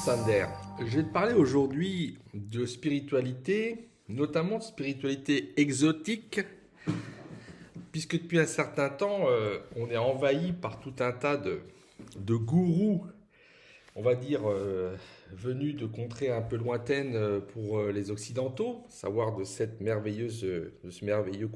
Sander. Je vais te parler aujourd'hui de spiritualité, notamment de spiritualité exotique, puisque depuis un certain temps, on est envahi par tout un tas de gourous, on va dire, venus de contrées un peu lointaines pour les Occidentaux, savoir de ce merveilleux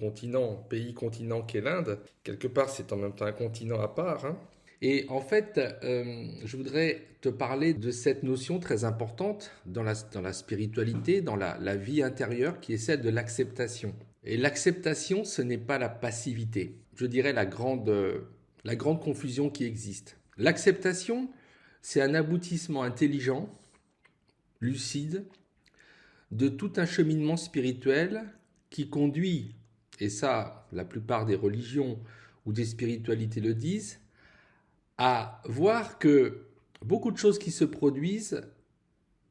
pays-continent qu'est l'Inde. Quelque part, c'est en même temps un continent à part, hein. Et en fait, je voudrais te parler de cette notion très importante dans la spiritualité, dans la vie intérieure, qui est celle de l'acceptation. Et l'acceptation, ce n'est pas la passivité. Je dirais la grande confusion qui existe. L'acceptation, c'est un aboutissement intelligent, lucide, de tout un cheminement spirituel qui conduit, et ça, la plupart des religions ou des spiritualités le disent, à voir que beaucoup de choses qui se produisent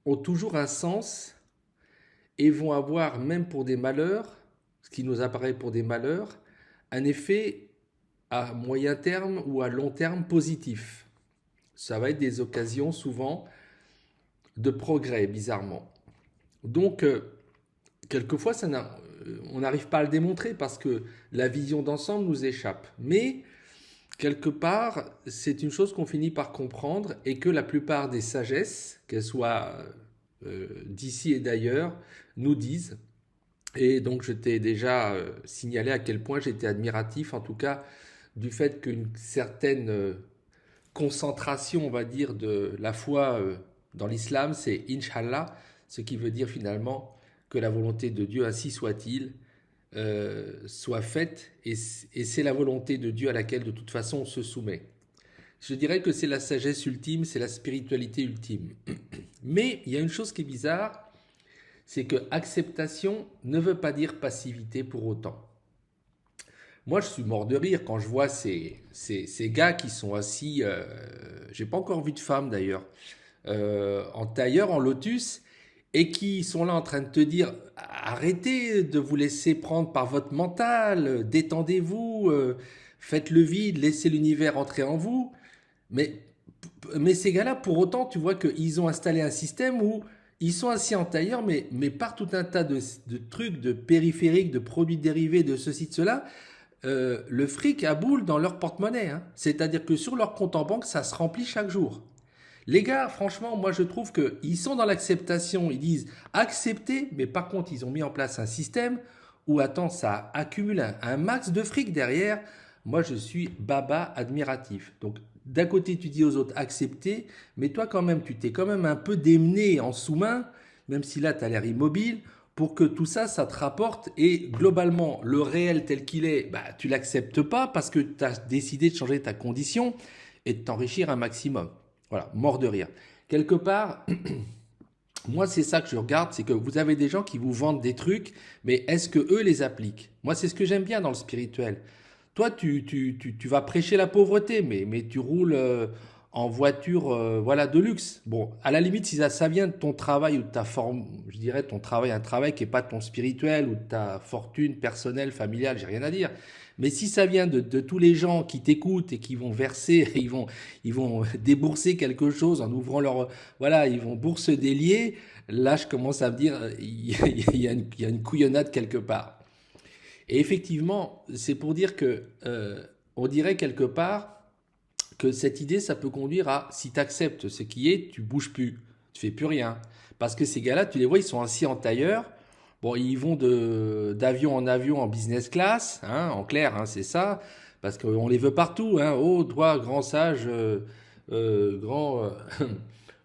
ont toujours un sens et vont avoir, même pour des malheurs, ce qui nous apparaît pour des malheurs, un effet à moyen terme ou à long terme positif. Ça va être des occasions souvent de progrès, bizarrement. Donc, quelquefois, on n'arrive pas à le démontrer parce que la vision d'ensemble nous échappe. Mais quelque part, c'est une chose qu'on finit par comprendre et que la plupart des sagesses, qu'elles soient d'ici et d'ailleurs, nous disent. Et donc, je t'ai déjà signalé à quel point j'étais admiratif, en tout cas, du fait qu'une certaine concentration, on va dire, de la foi dans l'islam, c'est Inch'Allah, ce qui veut dire finalement que la volonté de Dieu, ainsi soit-il, soit faite, et c'est la volonté de Dieu à laquelle de toute façon on se soumet. Je dirais que c'est la sagesse ultime, c'est la spiritualité ultime. Mais il y a une chose qui est bizarre, c'est que acceptation ne veut pas dire passivité pour autant. Moi, je suis mort de rire quand je vois ces gars qui sont assis, j'ai pas encore vu de femme d'ailleurs, en tailleur, en lotus, et qui sont là en train de te dire arrêtez de vous laisser prendre par votre mental, détendez-vous, faites le vide, laissez l'univers entrer en vous. Mais, mais ces gars-là, pour autant, tu vois qu'ils ont installé un système où ils sont assis en tailleur, mais par tout un tas de trucs, de périphériques, de produits dérivés, de ceci, de cela, le fric aboule dans leur porte-monnaie, hein. C'est-à-dire que sur leur compte en banque, ça se remplit chaque jour. Les gars, franchement, moi je trouve qu'ils sont dans l'acceptation, ils disent accepter, mais par contre ils ont mis en place un système où, attends, ça accumule un max de fric derrière. Moi je suis baba admiratif. Donc d'un côté tu dis aux autres accepter, mais toi quand même tu t'es quand même un peu démené en sous-main, même si là tu as l'air immobile, pour que tout ça, ça te rapporte, et globalement le réel tel qu'il est, bah, tu l'acceptes pas parce que tu as décidé de changer ta condition et de t'enrichir un maximum. Voilà, mort de rire. Quelque part, moi c'est ça que je regarde, c'est que vous avez des gens qui vous vendent des trucs, mais est-ce que eux les appliquent? Moi c'est ce que j'aime bien dans le spirituel. Toi tu vas prêcher la pauvreté, mais tu roules en voiture voilà, de luxe. Bon, à la limite si ça vient de ton travail ou de ta forme, je dirais ton travail, un travail qui n'est pas ton spirituel ou de ta fortune personnelle, familiale, j'ai rien à dire. Mais si ça vient de tous les gens qui t'écoutent et qui vont verser, ils vont débourser quelque chose en ouvrant leur... Voilà, ils vont bourse délier, là je commence à me dire, il y a une couillonnade quelque part. Et effectivement, c'est pour dire que on dirait quelque part que cette idée, ça peut conduire à, si tu acceptes ce qui est, tu bouges plus, tu fais plus rien. Parce que ces gars-là, tu les vois, ils sont assis en tailleur. Bon, ils vont d'avion en avion en business class, hein, en clair, hein, c'est ça, parce qu'on les veut partout, hein. Oh, toi, grand sage, grand,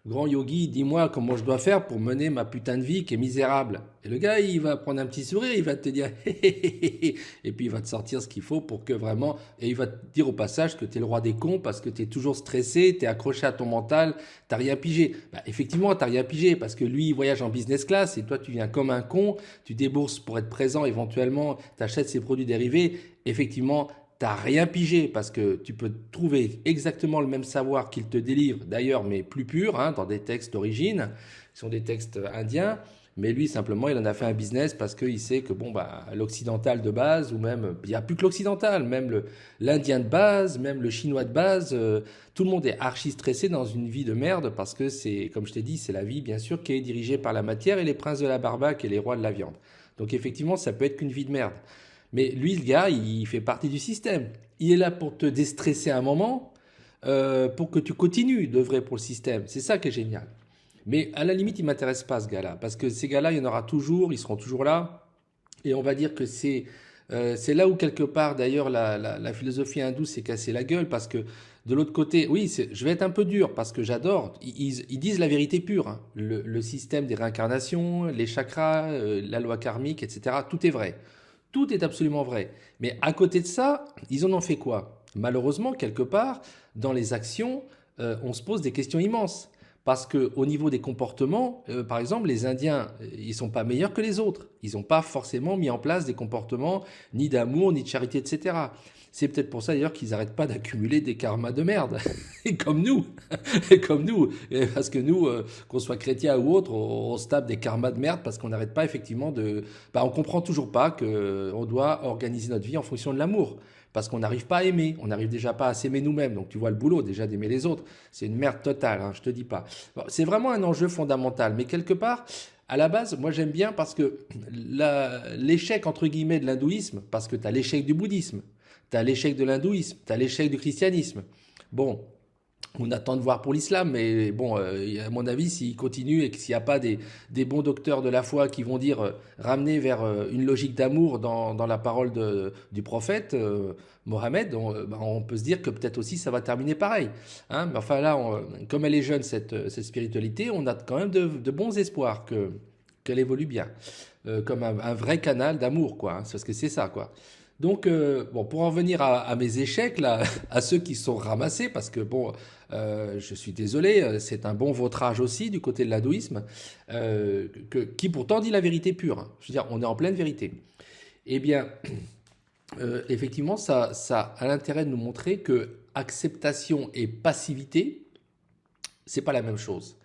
grand yogi, dis-moi comment je dois faire pour mener ma putain de vie qui est misérable. Et le gars, il va prendre un petit sourire, il va te dire, hé, hé, hé, hé, et puis il va te sortir ce qu'il faut pour que vraiment, et il va te dire au passage que tu es le roi des cons parce que tu es toujours stressé, tu es accroché à ton mental, t'as rien pigé. Bah, effectivement, t'as rien pigé parce que lui, il voyage en business class et toi, tu viens comme un con, tu débourses pour être présent éventuellement, tu achètes ses produits dérivés. Effectivement, t'as rien pigé parce que tu peux trouver exactement le même savoir qu'il te délivre, d'ailleurs, mais plus pur, hein, dans des textes d'origine, qui sont des textes indiens. Mais lui, simplement, il en a fait un business parce qu'il sait que bon, bah, l'occidental de base, ou même, il n'y a plus que l'occidental, même l'indien de base, même le chinois de base, tout le monde est archi stressé dans une vie de merde parce que c'est, comme je t'ai dit, c'est la vie, bien sûr, qui est dirigée par la matière et les princes de la barbaque et les rois de la viande. Donc effectivement, ça peut être qu'une vie de merde. Mais lui, le gars, il fait partie du système. Il est là pour te déstresser un moment, pour que tu continues d'œuvrer pour le système. C'est ça qui est génial. Mais à la limite, il ne m'intéresse pas ce gars-là, parce que ces gars-là, il y en aura toujours, ils seront toujours là. Et on va dire que c'est là où quelque part, d'ailleurs, la philosophie hindoue s'est cassée la gueule, parce que de l'autre côté, oui, je vais être un peu dur, parce que j'adore, ils disent la vérité pure, hein. Le système des réincarnations, les chakras, la loi karmique, etc., tout est vrai. Tout est absolument vrai. Mais à côté de ça, ils en ont fait quoi? Malheureusement, quelque part, dans les actions, on se pose des questions immenses. Parce qu'au niveau des comportements, par exemple, les Indiens, ils ne sont pas meilleurs que les autres. Ils n'ont pas forcément mis en place des comportements ni d'amour, ni de charité, etc. C'est peut-être pour ça d'ailleurs qu'ils n'arrêtent pas d'accumuler des karmas de merde. Et comme nous. Et comme nous. Et parce que nous, qu'on soit chrétien ou autre, on se tape des karmas de merde parce qu'on n'arrête pas effectivement de... Bah, on comprend toujours pas qu'on doit organiser notre vie en fonction de l'amour. Parce qu'on n'arrive pas à aimer, on n'arrive déjà pas à s'aimer nous-mêmes. Donc tu vois le boulot déjà d'aimer les autres. C'est une merde totale, hein, je te dis pas. Bon, c'est vraiment un enjeu fondamental. Mais quelque part, à la base, moi j'aime bien parce que l'échec entre guillemets de l'hindouisme, parce que tu as l'échec du bouddhisme, tu as l'échec de l'hindouisme, tu as l'échec du christianisme. Bon, on attend de voir pour l'islam, mais bon, à mon avis, s'il continue et s'il n'y a pas des bons docteurs de la foi qui vont dire ramener vers une logique d'amour dans la parole du prophète Mohammed, bah, on peut se dire que peut-être aussi ça va terminer pareil. Hein. Mais enfin là, comme elle est jeune, cette spiritualité, on a quand même de bons espoirs qu'elle évolue bien. Comme un vrai canal d'amour, quoi. Hein, parce que c'est ça, quoi. Donc, bon, pour en venir à mes échecs, là, à ceux qui sont ramassés, parce que bon, je suis désolé, c'est un bon vautrage aussi du côté de l'hindouisme, qui pourtant dit la vérité pure. Hein. Je veux dire, on est en pleine vérité. Eh bien, effectivement, ça a l'intérêt de nous montrer que acceptation et passivité, c'est pas la même chose.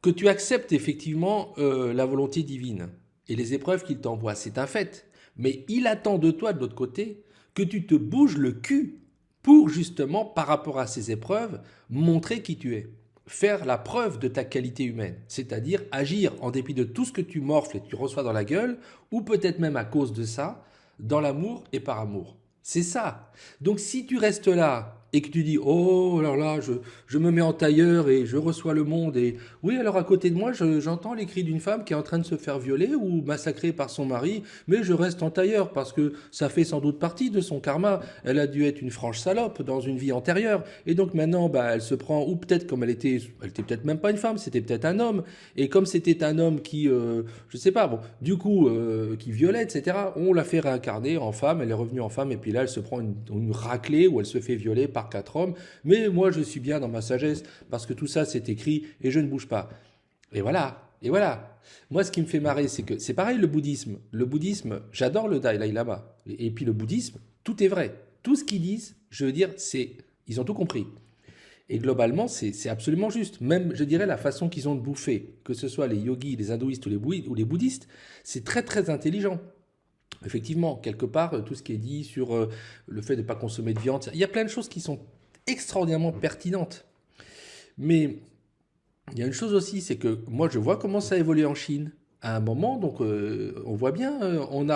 Que tu acceptes effectivement la volonté divine et les épreuves qu'il t'envoie, c'est un fait. Mais il attend de toi, de l'autre côté, que tu te bouges le cul pour justement, par rapport à ces épreuves, montrer qui tu es. Faire la preuve de ta qualité humaine, c'est-à-dire agir en dépit de tout ce que tu morfles et que tu reçois dans la gueule, ou peut-être même à cause de ça, dans l'amour et par amour. C'est ça. Donc si tu restes là et que tu dis oh là là, je me mets en tailleur et je reçois le monde et oui alors à côté de moi j'entends les cris d'une femme qui est en train de se faire violer ou massacrer par son mari, mais je reste en tailleur parce que ça fait sans doute partie de son karma. Elle a dû être une franche salope dans une vie antérieure et donc maintenant bah elle se prend ou peut-être comme elle était peut-être même pas une femme, c'était peut-être un homme et comme c'était un homme qui je sais pas bon du coup qui violait etc. On l'a fait réincarner en femme, elle est revenue en femme et puis là elle se prend une raclée où elle se fait violer par 4 hommes. Mais moi, je suis bien dans ma sagesse parce que tout ça, c'est écrit et je ne bouge pas. Et voilà. Et voilà. Moi, ce qui me fait marrer, c'est que c'est pareil le bouddhisme. Le bouddhisme, j'adore le Dalai Lama. Et puis le bouddhisme, tout est vrai. Tout ce qu'ils disent, je veux dire, ils ont tout compris. Et globalement, c'est absolument juste. Même, je dirais, la façon qu'ils ont de bouffer, que ce soit les yogis, les hindouistes ou les bouddhistes, c'est très très intelligent. Effectivement, quelque part, tout ce qui est dit sur le fait de ne pas consommer de viande, il y a plein de choses qui sont extraordinairement pertinentes. Mais il y a une chose aussi, c'est que moi, je vois comment ça évolue en Chine. À un moment, donc, on voit bien, on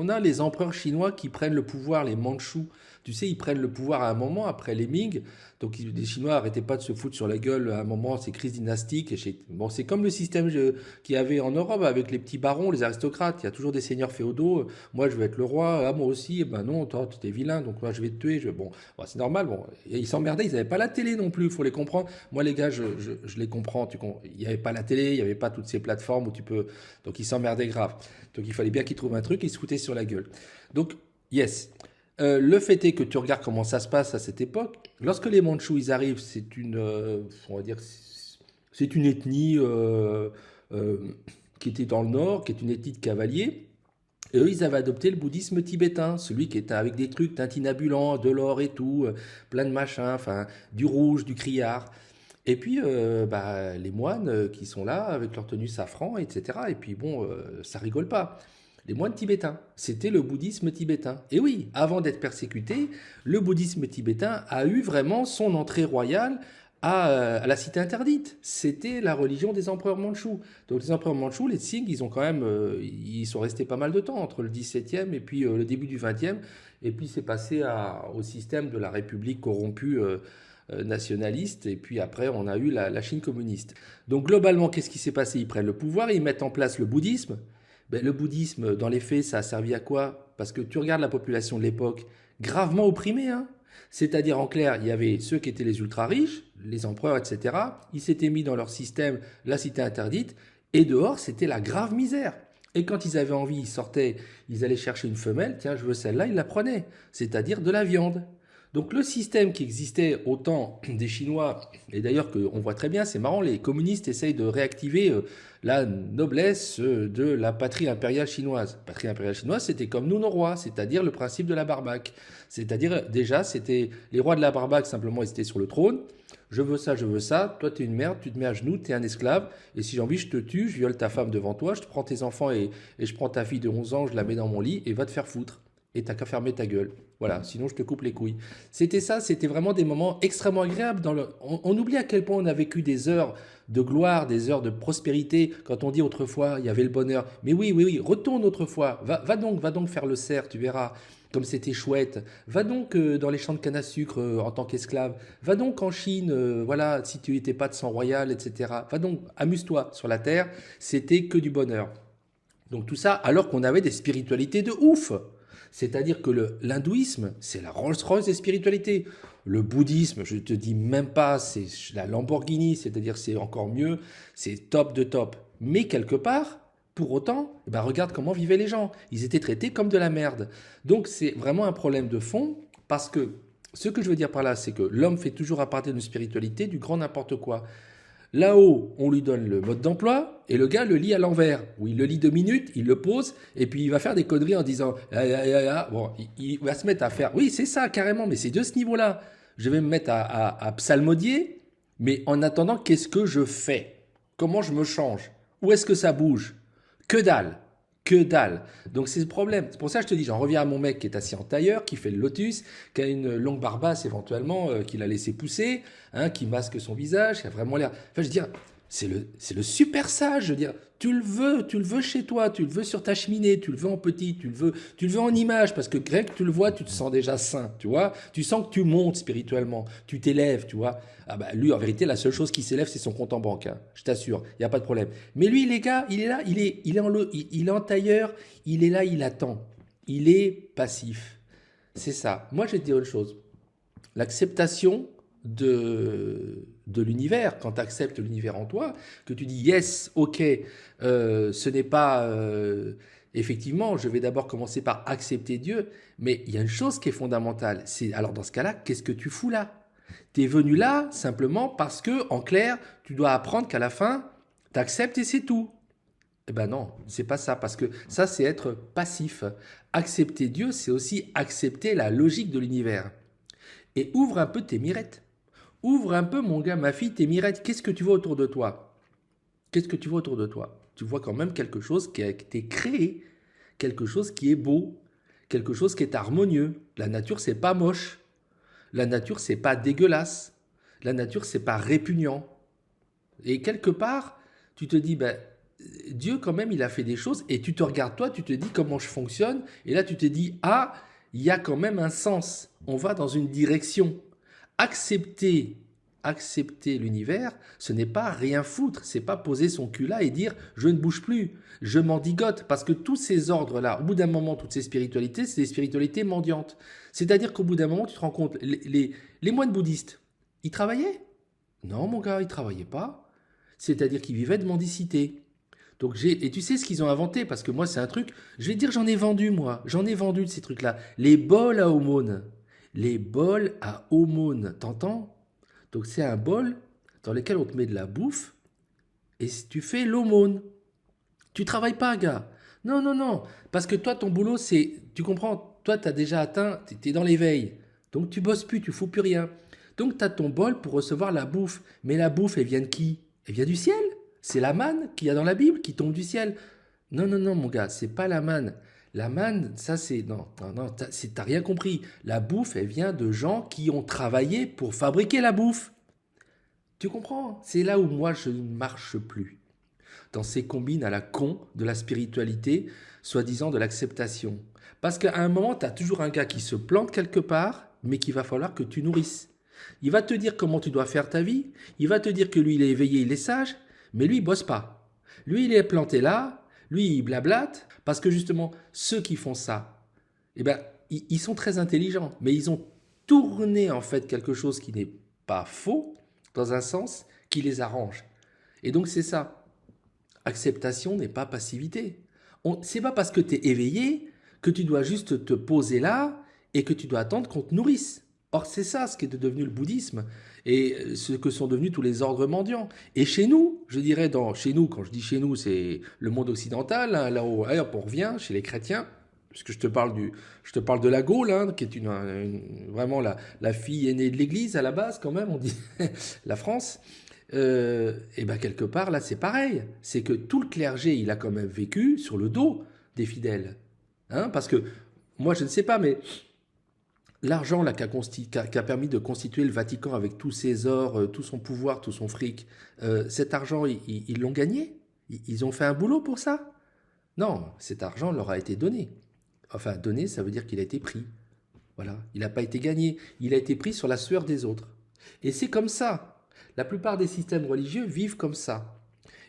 a les empereurs chinois qui prennent le pouvoir, les Mandchous. Tu sais, ils prennent le pouvoir à un moment après les Ming. Donc, les Chinois n'arrêtaient pas de se foutre sur la gueule à un moment, ces crises dynastiques. Bon, c'est comme le système qu'il y avait en Europe avec les petits barons, les aristocrates. Il y a toujours des seigneurs féodaux. Moi, je veux être le roi. Ah, moi aussi. Eh ben non, toi, tu es vilain. Donc, moi, je vais te tuer. Bon, c'est normal. Bon, et ils s'emmerdaient. Ils n'avaient pas la télé non plus. Il faut les comprendre. Moi, les gars, je les comprends. Il n'y avait pas la télé. Il n'y avait pas toutes ces plateformes où tu peux. Donc, ils s'emmerdaient grave. Donc, il fallait bien qu'ils trouvent un truc. Ils se foutaient sur la gueule. Donc, yes. Le fait est que tu regardes comment ça se passe à cette époque. Lorsque les Mandchous ils arrivent, on va dire, c'est une ethnie euh, qui était dans le nord, qui est une ethnie de cavaliers. Et eux, ils avaient adopté le bouddhisme tibétain, celui qui était avec des trucs tintinabulants, de l'or et tout, plein de machins, enfin, du rouge, du criard. Et puis, les moines qui sont là avec leur tenue safran, etc. Et puis, bon, ça rigole pas. Les moines tibétains, c'était le bouddhisme tibétain. Et oui, avant d'être persécuté, le bouddhisme tibétain a eu vraiment son entrée royale à la cité interdite. C'était la religion des empereurs mandchous. Donc les empereurs mandchous, les Tsing, ils ont quand même, ils sont restés pas mal de temps entre le 17e et puis le début du 20e. Et puis c'est passé au système de la République corrompue nationaliste. Et puis après, on a eu la Chine communiste. Donc globalement, qu'est-ce qui s'est passé? Ils prennent le pouvoir, ils mettent en place le bouddhisme. Ben, le bouddhisme, dans les faits, ça a servi à quoi? Parce que tu regardes la population de l'époque, gravement opprimée, hein. C'est-à-dire, en clair, il y avait ceux qui étaient les ultra-riches, les empereurs, etc. Ils s'étaient mis dans leur système la cité interdite, et dehors, c'était la grave misère. Et quand ils avaient envie, ils sortaient, ils allaient chercher une femelle, tiens, je veux celle-là, ils la prenaient, c'est-à-dire de la viande. Donc le système qui existait au temps des Chinois, et d'ailleurs qu'on voit très bien, c'est marrant, les communistes essayent de réactiver la noblesse de la patrie impériale chinoise. La patrie impériale chinoise, c'était comme nous nos rois, c'est-à-dire le principe de la barbaque. C'est-à-dire déjà, c'était les rois de la barbaque, simplement, ils étaient sur le trône. Je veux ça, toi t'es une merde, tu te mets à genoux, t'es un esclave, et si j'ai envie, je te tue, je viole ta femme devant toi, je te prends tes enfants et je prends ta fille de 11 ans, je la mets dans mon lit, et va te faire foutre. Et t'as qu'à fermer ta gueule. Voilà, sinon je te coupe les couilles. C'était ça, c'était vraiment des moments extrêmement agréables. On oublie à quel point on a vécu des heures de gloire, des heures de prospérité. Quand on dit autrefois, il y avait le bonheur. Mais oui, oui, oui, retourne autrefois. Va donc faire le cerf, tu verras comme c'était chouette. Va donc dans les champs de canne à sucre en tant qu'esclave. Va donc en Chine, voilà, si tu n'étais pas de sang royal, etc. Va donc, amuse-toi sur la terre. C'était que du bonheur. Donc tout ça, alors qu'on avait des spiritualités de ouf. C'est-à-dire que l'hindouisme, c'est la Rolls-Royce des spiritualités. Le bouddhisme, je ne te dis même pas, c'est la Lamborghini, c'est-à-dire c'est encore mieux, c'est top de top. Mais quelque part, pour autant, regarde comment vivaient les gens. Ils étaient traités comme de la merde. Donc c'est vraiment un problème de fond, parce que ce que je veux dire par là, c'est que l'homme fait toujours à partir d'une spiritualité du grand n'importe quoi. Là-haut, on lui donne le mode d'emploi et le gars le lit à l'envers. Ou il le lit 2 minutes, il le pose et puis il va faire des conneries en disant ah, ah, ah, ah. Bon, il va se mettre à faire. Oui, c'est ça carrément, mais c'est de ce niveau-là. Je vais me mettre à psalmodier, mais en attendant, qu'est-ce que je fais? Comment je me change? Où est-ce que ça bouge? Que dalle. Que dalle. Donc c'est le problème. C'est pour ça que je te dis, j'en reviens à mon mec qui est assis en tailleur, qui fait le lotus, qui a une longue barbasse éventuellement, qu'il a laissé pousser, hein, qui masque son visage, qui a vraiment l'air... Enfin, je veux dire, c'est le super sage. Je veux dire, tu le veux chez toi, tu le veux sur ta cheminée, tu le veux en petit, tu le veux en image, parce que Greg, tu le vois, tu te sens déjà saint, tu vois. Tu sens que tu montes spirituellement, tu t'élèves, tu vois. Ah bah lui, en vérité, la seule chose qui s'élève, c'est son compte en banque, hein. Je t'assure, il n'y a pas de problème. Mais lui, les gars, il est là, il est en tailleur, il est là, il attend. Il est passif. C'est ça. Moi, je vais te dire une chose. L'acceptation de l'univers, quand tu acceptes l'univers en toi, que tu dis yes, ok, ce n'est pas... effectivement, je vais d'abord commencer par accepter Dieu, mais il y a une chose qui est fondamentale. C'est alors dans ce cas-là, qu'est-ce que tu fous là? Tu es venu là simplement parce que, en clair, tu dois apprendre qu'à la fin, tu acceptes et c'est tout. Eh ben non, c'est pas ça, parce que ça, c'est être passif. Accepter Dieu, c'est aussi accepter la logique de l'univers. Et ouvre un peu tes mirettes. Ouvre un peu, mon gars, ma fille, tes mirettes. Qu'est-ce que tu vois autour de toi? Qu'est-ce que tu vois autour de toi? Tu vois quand même quelque chose qui a été créé, quelque chose qui est beau, quelque chose qui est harmonieux. La nature, c'est pas moche. La nature, c'est pas dégueulasse. La nature, c'est pas répugnant. Et quelque part, tu te dis, ben, Dieu, quand même, il a fait des choses. Et tu te regardes toi, tu te dis comment je fonctionne. Et là, tu te dis, ah, il y a quand même un sens. On va dans une direction. Accepter l'univers, ce n'est pas rien foutre, c'est pas poser son cul là et dire je ne bouge plus, je m'endigote, parce que tous ces ordres-là, au bout d'un moment, toutes ces spiritualités, c'est des spiritualités mendiantes. C'est-à-dire qu'au bout d'un moment, tu te rends compte, les moines bouddhistes, ils travaillaient? Non, mon gars, ils travaillaient pas. C'est-à-dire qu'ils vivaient de mendicité. Donc et tu sais ce qu'ils ont inventé, parce que moi, c'est un truc, je vais te dire, j'en ai vendu de ces trucs-là. Les bols à aumône. Les bols à aumône, t'entends? Donc c'est un bol dans lequel on te met de la bouffe et tu fais l'aumône. Tu travailles pas, gars. Non, non, non. Parce que toi, ton boulot, c'est... Tu comprends? Toi, tu as déjà atteint... Tu es dans l'éveil. Donc tu bosses plus, tu fous plus rien. Donc, tu as ton bol pour recevoir la bouffe. Mais la bouffe, elle vient de qui? Elle vient du ciel. C'est la manne qu'il y a dans la Bible qui tombe du ciel. Non, non, non, mon gars, c'est pas la manne. La manne, ça c'est... Non, non, non, t'as rien compris. La bouffe, elle vient de gens qui ont travaillé pour fabriquer la bouffe. Tu comprends? C'est là où moi, je ne marche plus. Dans ces combines à la con de la spiritualité, soi-disant de l'acceptation. Parce qu'à un moment, tu as toujours un gars qui se plante quelque part, mais qu'il va falloir que tu nourrisses. Il va te dire comment tu dois faire ta vie, il va te dire que lui, il est éveillé, il est sage, mais lui, il bosse pas. Lui, il est planté là, lui, il blablate, parce que justement, ceux qui font ça, eh ben, ils sont très intelligents, mais ils ont tourné en fait quelque chose qui n'est pas faux, dans un sens qui les arrange. Et donc, c'est ça. Acceptation n'est pas passivité. C'est pas parce que tu es éveillé que tu dois juste te poser là et que tu dois attendre qu'on te nourrisse. Or, c'est ça ce qui est devenu le bouddhisme et ce que sont devenus tous les ordres mendiants. Et chez nous, je dirais, chez nous, quand je dis chez nous, c'est le monde occidental, hein, là où on revient, chez les chrétiens, puisque je te parle de la Gaule, hein, qui est vraiment la fille aînée de l'Église à la base, quand même, on dit, la France. Et bien quelque part, là, c'est pareil. C'est que tout le clergé, il a quand même vécu sur le dos des fidèles. Hein, parce que, moi, je ne sais pas, mais l'argent là, qui a permis de constituer le Vatican avec tous ses ors, tout son pouvoir, tout son fric, cet argent, ils l'ont gagné? Ils ont fait un boulot pour ça? Non, cet argent leur a été donné. Enfin, donné, ça veut dire qu'il a été pris. Voilà, il n'a pas été gagné. Il a été pris sur la sueur des autres. Et c'est comme ça. La plupart des systèmes religieux vivent comme ça.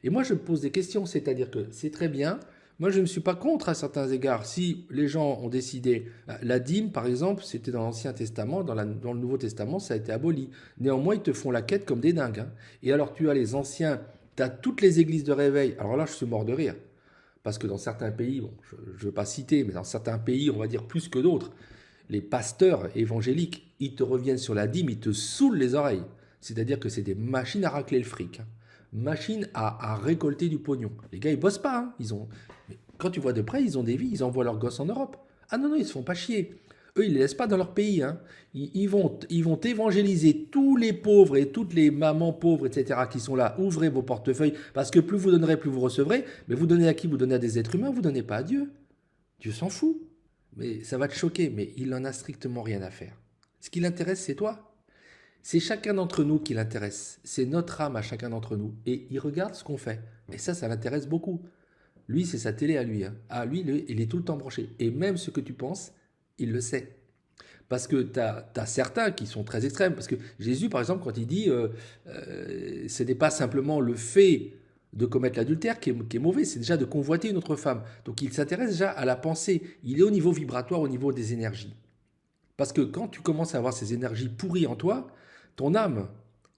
Et moi, je me pose des questions, c'est-à-dire que c'est très bien. Moi, je ne suis pas contre à certains égards. Si les gens ont décidé, la dîme, par exemple, c'était dans l'Ancien Testament, dans le Nouveau Testament, ça a été aboli. Néanmoins, ils te font la quête comme des dingues. Hein. Et alors, tu as les anciens, tu as toutes les églises de réveil. Alors là, je suis mort de rire. Parce que dans certains pays, bon, je ne veux pas citer, mais dans certains pays, on va dire plus que d'autres, les pasteurs évangéliques, ils te reviennent sur la dîme, ils te saoulent les oreilles. C'est-à-dire que c'est des machines à racler le fric. Hein. Machines à récolter du pognon. Les gars, ils bossent pas. Hein. Mais quand tu vois de près, ils ont des vies, ils envoient leurs gosses en Europe. Ah non, non, ils se font pas chier. Eux, ils ne les laissent pas dans leur pays. Hein. Ils vont évangéliser tous les pauvres et toutes les mamans pauvres, etc., qui sont là. Ouvrez vos portefeuilles, parce que plus vous donnerez, plus vous recevrez. Mais vous donnez à qui? Vous donnez à des êtres humains, vous ne donnez pas à Dieu. Dieu s'en fout. Mais ça va te choquer, mais il n'en a strictement rien à faire. Ce qui l'intéresse, c'est toi. C'est chacun d'entre nous qui l'intéresse. C'est notre âme à chacun d'entre nous. Et il regarde ce qu'on fait. Et ça l'intéresse beaucoup. Lui, c'est sa télé à lui. Hein. Ah, lui, il est tout le temps branché. Et même ce que tu penses, il le sait. Parce que tu as certains qui sont très extrêmes. Parce que Jésus, par exemple, quand il dit ce n'est pas simplement le fait de commettre l'adultère qui est mauvais, c'est déjà de convoiter une autre femme. Donc il s'intéresse déjà à la pensée. Il est au niveau vibratoire, au niveau des énergies. Parce que quand tu commences à avoir ces énergies pourries en toi, ton âme,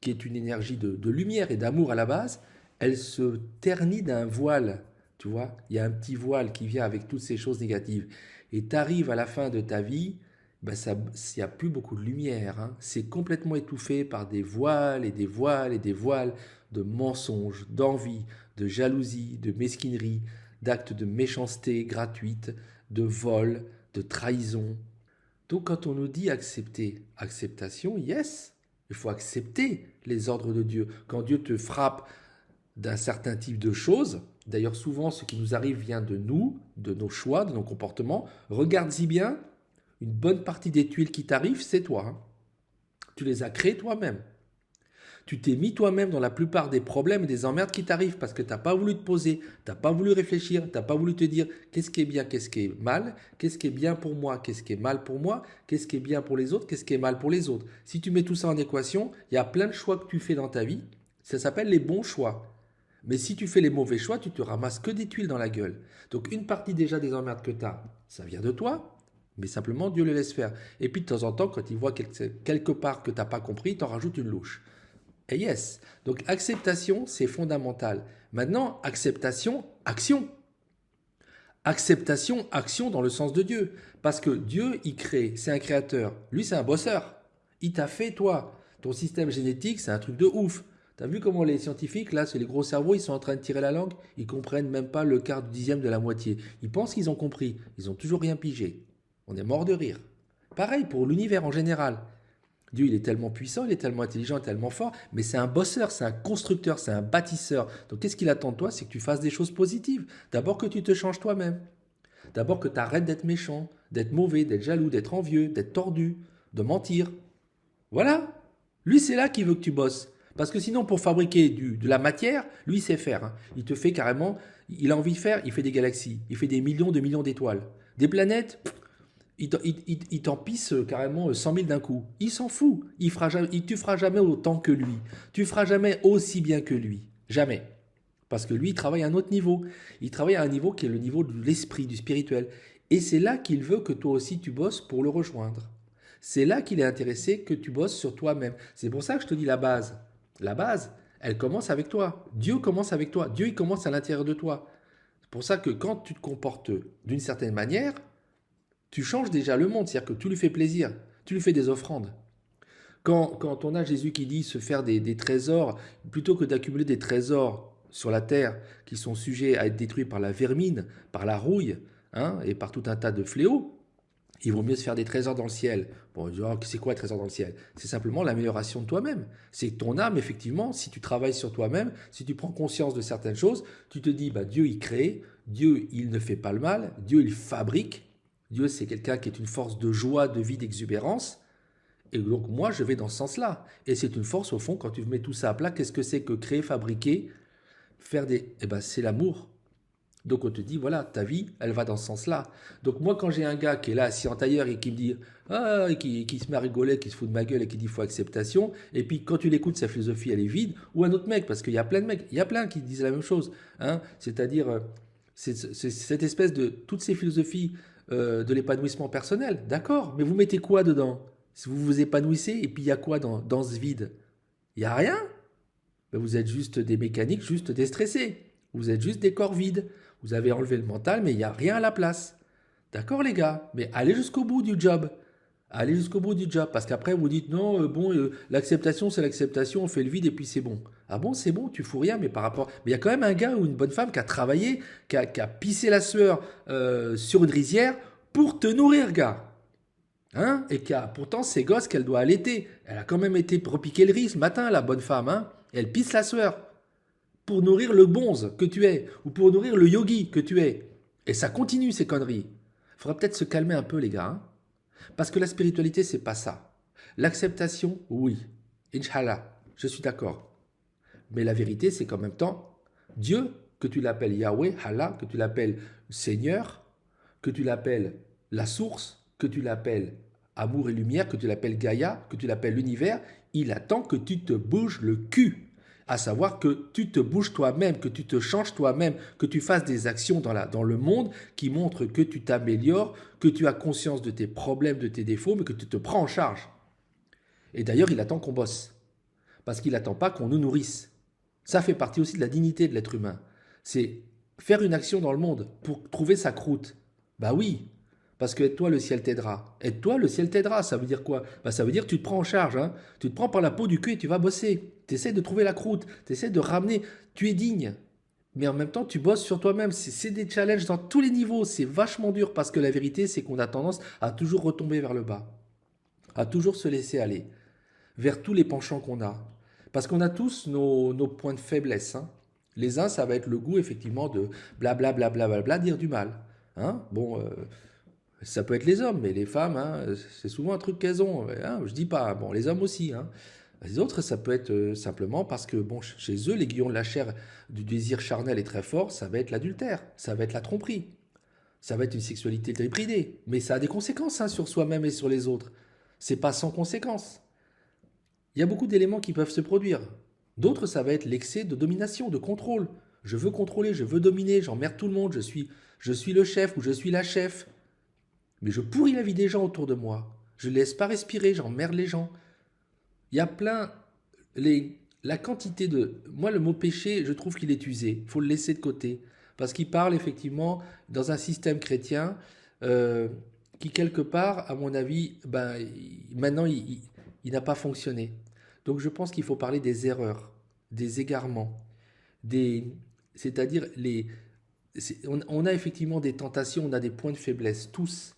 qui est une énergie de lumière et d'amour à la base, elle se ternit d'un voile. Tu vois, il y a un petit voile qui vient avec toutes ces choses négatives. Et tu arrives à la fin de ta vie, ben il n'y a plus beaucoup de lumière. Hein. C'est complètement étouffé par des voiles et des voiles et des voiles de mensonges, d'envie, de jalousie, de mesquinerie, d'actes de méchanceté gratuite, de vol, de trahison. Donc quand on nous dit accepter, acceptation, yes, il faut accepter les ordres de Dieu. Quand Dieu te frappe d'un certain type de choses, d'ailleurs souvent ce qui nous arrive vient de nous, de nos choix, de nos comportements, regarde-y bien, une bonne partie des tuiles qui t'arrivent, c'est toi. Hein. Tu les as créées toi-même. Tu t'es mis toi-même dans la plupart des problèmes et des emmerdes qui t'arrivent parce que tu n'as pas voulu te poser, tu n'as pas voulu réfléchir, tu n'as pas voulu te dire qu'est-ce qui est bien, qu'est-ce qui est mal, qu'est-ce qui est bien pour moi, qu'est-ce qui est mal pour moi, qu'est-ce qui est bien pour les autres, qu'est-ce qui est mal pour les autres. Si tu mets tout ça en équation, il y a plein de choix que tu fais dans ta vie. Ça s'appelle les bons choix. Mais si tu fais les mauvais choix, tu te ramasses que des tuiles dans la gueule. Donc une partie déjà des emmerdes que tu as, ça vient de toi, mais simplement Dieu le laisse faire. Et puis de temps en temps, quand il voit quelque part que tu n'as pas compris, il t'en rajoute une louche. Et yes. Donc acceptation, c'est fondamental. Maintenant, acceptation, action. Acceptation, action dans le sens de Dieu. Parce que Dieu, il crée, c'est un créateur. Lui, c'est un bosseur. Il t'a fait, toi. Ton système génétique, c'est un truc de ouf. T'as vu comment les scientifiques, là, c'est les gros cerveaux, ils sont en train de tirer la langue, ils comprennent même pas le quart du dixième de la moitié. Ils pensent qu'ils ont compris. Ils ont toujours rien pigé. On est mort de rire. Pareil pour l'univers en général. Dieu, il est tellement puissant, il est tellement intelligent, tellement fort, mais c'est un bosseur, c'est un constructeur, c'est un bâtisseur. Donc qu'est-ce qu'il attend de toi? C'est que tu fasses des choses positives. D'abord que tu te changes toi-même. D'abord que tu arrêtes d'être méchant, d'être mauvais, d'être jaloux, d'être envieux, d'être tordu, de mentir. Voilà. Lui, c'est là qu'il veut que tu bosses. Parce que sinon, pour fabriquer de la matière, lui, il sait faire, hein. Il te fait carrément, il a envie de faire, il fait des galaxies, il fait des millions de millions d'étoiles. Des planètes, il t'en pisse carrément 100 000 d'un coup. Il s'en fout. Tu feras jamais autant que lui. Tu feras jamais aussi bien que lui. Jamais. Parce que lui, il travaille à un autre niveau. Il travaille à un niveau qui est le niveau de l'esprit, du spirituel. Et c'est là qu'il veut que toi aussi tu bosses pour le rejoindre. C'est là qu'il est intéressé que tu bosses sur toi-même. C'est pour ça que je te dis la base. La base, elle commence avec toi. Dieu commence avec toi. Dieu, il commence à l'intérieur de toi. C'est pour ça que quand tu te comportes d'une certaine manière, tu changes déjà le monde. C'est-à-dire que tu lui fais plaisir. Tu lui fais des offrandes. Quand on a Jésus qui dit se faire des trésors, plutôt que d'accumuler des trésors sur la terre qui sont sujets à être détruits par la vermine, par la rouille, hein, et par tout un tas de fléaux, il vaut mieux se faire des trésors dans le ciel. Bon, c'est quoi un trésor dans le ciel? C'est simplement l'amélioration de toi-même. C'est ton âme, effectivement, si tu travailles sur toi-même, si tu prends conscience de certaines choses, tu te dis, bah, Dieu, il crée, Dieu, il ne fait pas le mal, Dieu, il fabrique, Dieu, c'est quelqu'un qui est une force de joie, de vie, d'exubérance. Et donc, moi, je vais dans ce sens-là. Et c'est une force, au fond, quand tu mets tout ça à plat, qu'est-ce que c'est que créer, fabriquer, faire des... Eh ben, c'est l'amour. Donc on te dit, voilà, ta vie, elle va dans ce sens-là. Donc moi, quand j'ai un gars qui est là assis en tailleur et qui me dit, ah, et qui se met à rigoler, qui se fout de ma gueule et qui dit, il faut acceptation, et puis quand tu l'écoutes, sa philosophie, elle est vide, ou un autre mec, parce qu'il y a plein de mecs, il y a plein qui disent la même chose, hein, c'est-à-dire, c'est cette espèce de, toutes ces philosophies de l'épanouissement personnel, d'accord, mais vous mettez quoi dedans? Si vous vous épanouissez, et puis il y a quoi dans ce vide? Il n'y a rien. Ben, vous êtes juste des mécaniques, juste déstressés. Vous êtes juste des corps vides. Vous avez enlevé le mental, mais il n'y a rien à la place. D'accord, les gars? Mais allez jusqu'au bout du job. Allez jusqu'au bout du job. Parce qu'après, vous dites non, l'acceptation, c'est l'acceptation, on fait le vide et puis c'est bon. Ah bon, c'est bon, tu fous rien, mais par rapport. Mais il y a quand même un gars ou une bonne femme qui a travaillé, qui a pissé la sueur sur une rizière pour te nourrir, gars. Hein, et qui a pourtant ses gosses qu'elle doit allaiter. Elle a quand même été repiquer le riz ce matin, la bonne femme. Hein, et elle pisse la sueur pour nourrir le bonze que tu es, ou pour nourrir le yogi que tu es. Et ça continue ces conneries. Il faudra peut-être se calmer un peu les gars. Hein, parce que la spiritualité, c'est pas ça. L'acceptation, oui. Inch'Allah, je suis d'accord. Mais la vérité, c'est qu'en même temps, Dieu, que tu l'appelles Yahweh, Allah, que tu l'appelles Seigneur, que tu l'appelles la source, que tu l'appelles amour et lumière, que tu l'appelles Gaïa, que tu l'appelles l'univers, il attend que tu te bouges le cul. À savoir que tu te bouges toi-même, que tu te changes toi-même, que tu fasses des actions dans le monde qui montrent que tu t'améliores, que tu as conscience de tes problèmes, de tes défauts, mais que tu te prends en charge. Et d'ailleurs, il attend qu'on bosse. Parce qu'il n'attend pas qu'on nous nourrisse. Ça fait partie aussi de la dignité de l'être humain. C'est faire une action dans le monde pour trouver sa croûte. Bah oui, parce que aide-toi, le ciel t'aidera. Aide-toi, le ciel t'aidera. Ça veut dire quoi? Bah, ça veut dire que tu te prends en charge. Hein. Tu te prends par la peau du cul et tu vas bosser. Tu essaies de trouver la croûte. Tu essaies de ramener. Tu es digne. Mais en même temps, tu bosses sur toi-même. C'est des challenges dans tous les niveaux. C'est vachement dur parce que la vérité, c'est qu'on a tendance à toujours retomber vers le bas. À toujours se laisser aller. Vers tous les penchants qu'on a. Parce qu'on a tous nos points de faiblesse. Hein. Les uns, ça va être le goût, effectivement, de blablabla, bla, bla, bla, dire du mal. Hein. Bon, ça peut être les hommes, mais les femmes, hein, c'est souvent un truc qu'elles ont. Hein, je dis pas, bon, les hommes aussi. Hein. Les autres, ça peut être simplement parce que, bon, chez eux, l'aiguillon de la chair du désir charnel est très fort, ça va être l'adultère, ça va être la tromperie, ça va être une sexualité débridée. Mais ça a des conséquences hein, sur soi-même et sur les autres. C'est pas sans conséquences. Il y a beaucoup d'éléments qui peuvent se produire. D'autres, ça va être l'excès de domination, de contrôle. Je veux contrôler, je veux dominer, j'emmerde tout le monde, je suis le chef ou je suis la chef. Mais je pourris la vie des gens autour de moi. Je ne laisse pas respirer, j'emmerde les gens. Il y a plein... la quantité de... Moi, le mot péché, je trouve qu'il est usé. Il faut le laisser de côté. Parce qu'il parle effectivement dans un système chrétien qui, quelque part, à mon avis, maintenant, il n'a pas fonctionné. Donc, je pense qu'il faut parler des erreurs, des égarements, c'est-à-dire on a effectivement des tentations, on a des points de faiblesse, tous,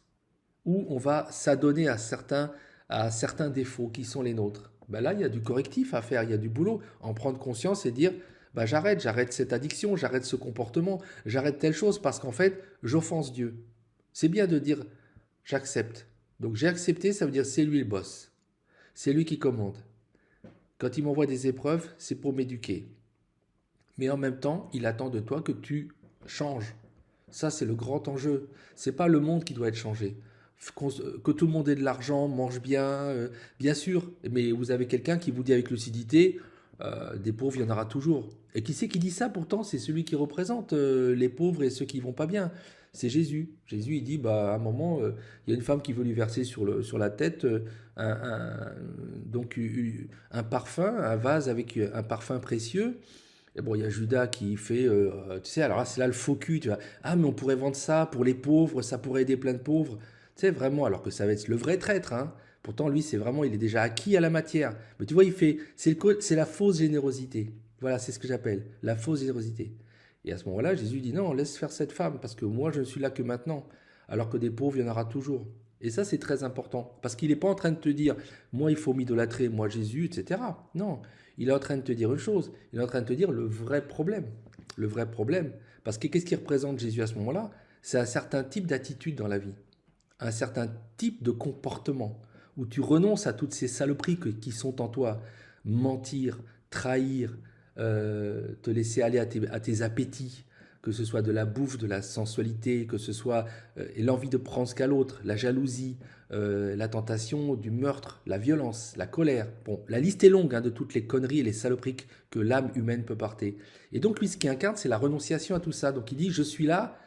où on va s'adonner à certains à certains défauts qui sont les nôtres, ben là, il y a du correctif à faire, il y a du boulot, en prendre conscience et dire, ben j'arrête cette addiction, j'arrête ce comportement, j'arrête telle chose parce qu'en fait, j'offense Dieu. C'est bien de dire, j'accepte. Donc j'ai accepté, ça veut dire c'est lui le boss, c'est lui qui commande. Quand il m'envoie des épreuves, c'est pour m'éduquer. Mais en même temps, il attend de toi que tu changes. Ça, c'est le grand enjeu. C'est pas le monde qui doit être changé. Que tout le monde ait de l'argent, mange bien, bien sûr. Mais vous avez quelqu'un qui vous dit avec lucidité, des pauvres, il y en aura toujours. Et qui c'est qui dit ça pourtant? C'est celui qui représente les pauvres et ceux qui vont pas bien. C'est Jésus. Jésus, il dit, bah, à un moment, il y a une femme qui veut lui verser sur la tête un, un- un parfum, un vase avec un parfum précieux. Et bon, il y a Judas qui fait, tu sais, alors là, c'est là le faux cul, tu vois. Ah, mais on pourrait vendre ça pour les pauvres, ça pourrait aider plein de pauvres. Tu sais, vraiment, alors que ça va être le vrai traître, hein. Pourtant, lui, c'est vraiment, il est déjà acquis à la matière. Mais tu vois, il fait, c'est la fausse générosité. Voilà, c'est ce que j'appelle la fausse générosité. Et à ce moment-là, Jésus dit non, laisse faire cette femme, parce que moi, je ne suis là que maintenant, alors que des pauvres, il y en aura toujours. Et ça, c'est très important, parce qu'il n'est pas en train de te dire, moi, il faut m'idolâtrer, moi, Jésus, etc. Non, il est en train de te dire une chose, il est en train de te dire le vrai problème. Le vrai problème. Parce que qu'est-ce qui représente Jésus à ce moment-là? C'est un certain type d'attitude dans la vie, un certain type de comportement, où tu renonces à toutes ces saloperies qui sont en toi. Mentir, trahir, te laisser aller à tes appétits, que ce soit de la bouffe, de la sensualité, que ce soit l'envie de prendre ce qu'a l'autre, la jalousie, la tentation du meurtre, la violence, la colère. Bon, la liste est longue hein, de toutes les conneries et les saloperies que l'âme humaine peut porter. Et donc lui, ce qui incarne, c'est la renonciation à tout ça. Donc il dit, je suis là,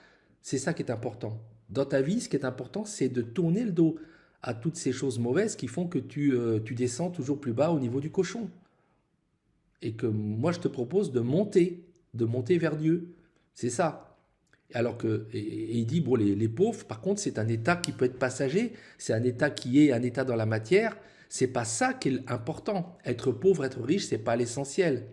c'est ça qui est important. Dans ta vie, ce qui est important, c'est de tourner le dos à toutes ces choses mauvaises qui font que tu descends toujours plus bas au niveau du cochon. Et que moi, je te propose de monter vers Dieu. C'est ça. Alors que, et il dit, bon, les pauvres, par contre, c'est un état qui peut être passager, c'est un état qui est un état dans la matière, c'est pas ça qui est important. Être pauvre, être riche, c'est pas l'essentiel.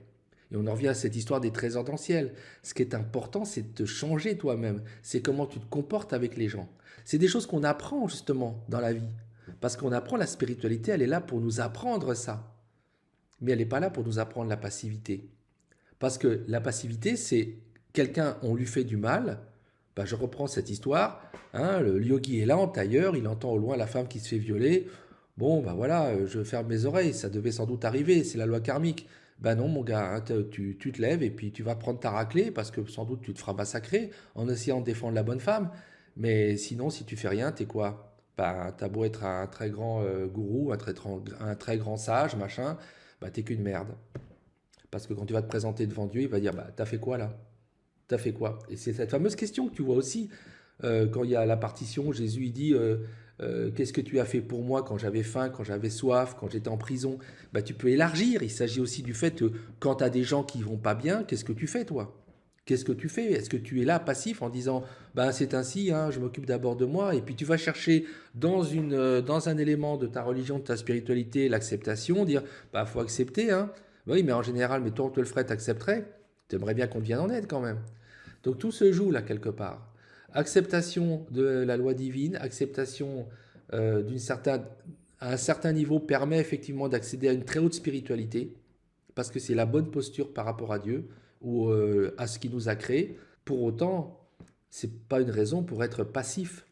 Et on en revient à cette histoire des trésors dans le ciel. Ce qui est important, c'est de te changer toi-même. C'est comment tu te comportes avec les gens. C'est des choses qu'on apprend justement dans la vie. Parce qu'on apprend la spiritualité, elle est là pour nous apprendre ça. Mais elle n'est pas là pour nous apprendre la passivité. Parce que la passivité, c'est quelqu'un, on lui fait du mal. Ben, je reprends cette histoire. Hein, le yogi est là en tailleur, il entend au loin la femme qui se fait violer. Bon, ben voilà, je ferme mes oreilles, ça devait sans doute arriver, c'est la loi karmique. Ben non, mon gars, hein, tu te lèves et puis tu vas prendre ta raclée parce que sans doute tu te feras massacrer en essayant de défendre la bonne femme. Mais sinon, si tu fais rien, t'es quoi? Ben, t'as beau être un très grand gourou, un très grand sage, machin, ben t'es qu'une merde. Parce que quand tu vas te présenter devant Dieu, il va dire, bah, t'as fait quoi là? T'as fait quoi? Et c'est cette fameuse question que tu vois aussi quand il y a la partition. Jésus, il dit, qu'est-ce que tu as fait pour moi quand j'avais faim, quand j'avais soif, quand j'étais en prison? Bah, tu peux élargir. Il s'agit aussi du fait que quand tu as des gens qui vont pas bien, qu'est-ce que tu fais toi? Qu'est-ce que tu fais? Est-ce que tu es là passif en disant, ben c'est ainsi, hein, je m'occupe d'abord de moi, et puis tu vas chercher dans un élément de ta religion, de ta spiritualité, l'acceptation, dire, bah faut accepter, hein. Oui, mais en général, mais toi on te le ferait, t'accepterais. Tu aimerais bien qu'on te vienne en aide quand même. Donc tout se joue là quelque part. Acceptation de la loi divine, acceptation d'une certaine, à un certain niveau permet effectivement d'accéder à une très haute spiritualité, parce que c'est la bonne posture par rapport à Dieu ou à ce qui nous a créés. Pour autant, c'est pas une raison pour être passif.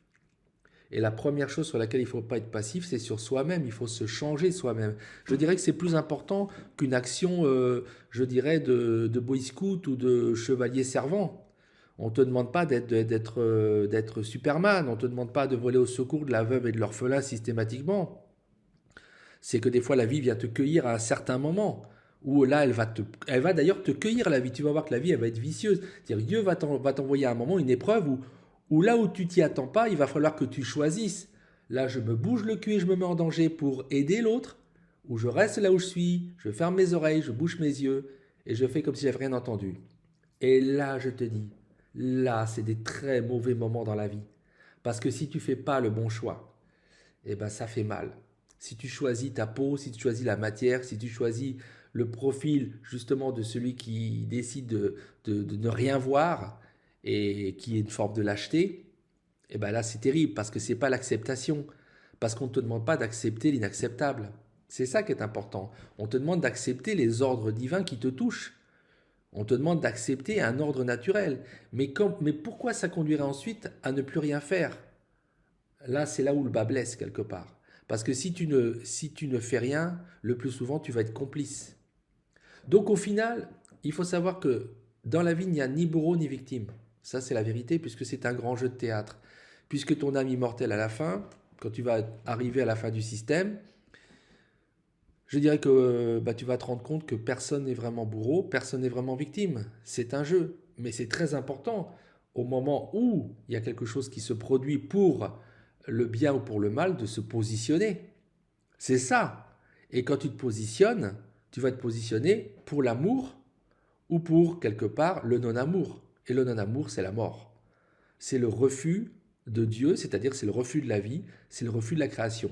Et la première chose sur laquelle il ne faut pas être passif, c'est sur soi-même. Il faut se changer soi-même. Je dirais que c'est plus important qu'une action, je dirais, de boy scout ou de chevalier servant. On ne te demande pas d'être Superman. On ne te demande pas de voler au secours de la veuve et de l'orphelin systématiquement. C'est que des fois, la vie vient te cueillir à un certain moment. Où là, elle va d'ailleurs te cueillir la vie. Tu vas voir que la vie, elle va être vicieuse. C'est-à-dire, Dieu va t'envoyer à un moment une épreuve où là où tu t'y attends pas, il va falloir que tu choisisses. Là, je me bouge le cul et je me mets en danger pour aider l'autre, ou je reste là où je suis, je ferme mes oreilles, je bouche mes yeux et je fais comme si j'avais rien entendu. Et là, je te dis, là, c'est des très mauvais moments dans la vie. Parce que si tu fais pas le bon choix, eh ben ça fait mal. Si tu choisis ta peau, si tu choisis la matière, si tu choisis le profil justement de celui qui décide de ne rien voir et qui est une forme de lâcheté, et ben là c'est terrible parce que c'est pas l'acceptation. Parce qu'on ne te demande pas d'accepter l'inacceptable. C'est ça qui est important. On te demande d'accepter les ordres divins qui te touchent. On te demande d'accepter un ordre naturel. Mais pourquoi ça conduirait ensuite à ne plus rien faire? Là, c'est là où le bas blesse quelque part. Parce que si tu ne fais rien, le plus souvent, tu vas être complice. Donc au final, il faut savoir que dans la vie, il n'y a ni bourreau ni victime. Ça, c'est la vérité, puisque c'est un grand jeu de théâtre. Puisque ton âme immortelle à la fin, quand tu vas arriver à la fin du système, je dirais que tu vas te rendre compte que personne n'est vraiment bourreau, personne n'est vraiment victime. C'est un jeu. Mais c'est très important, au moment où il y a quelque chose qui se produit pour le bien ou pour le mal, de se positionner. C'est ça. Et quand tu te positionnes, tu vas te positionner pour l'amour ou pour, quelque part, le non-amour. Et le non-amour, c'est la mort. C'est le refus de Dieu, c'est-à-dire c'est le refus de la vie, c'est le refus de la création.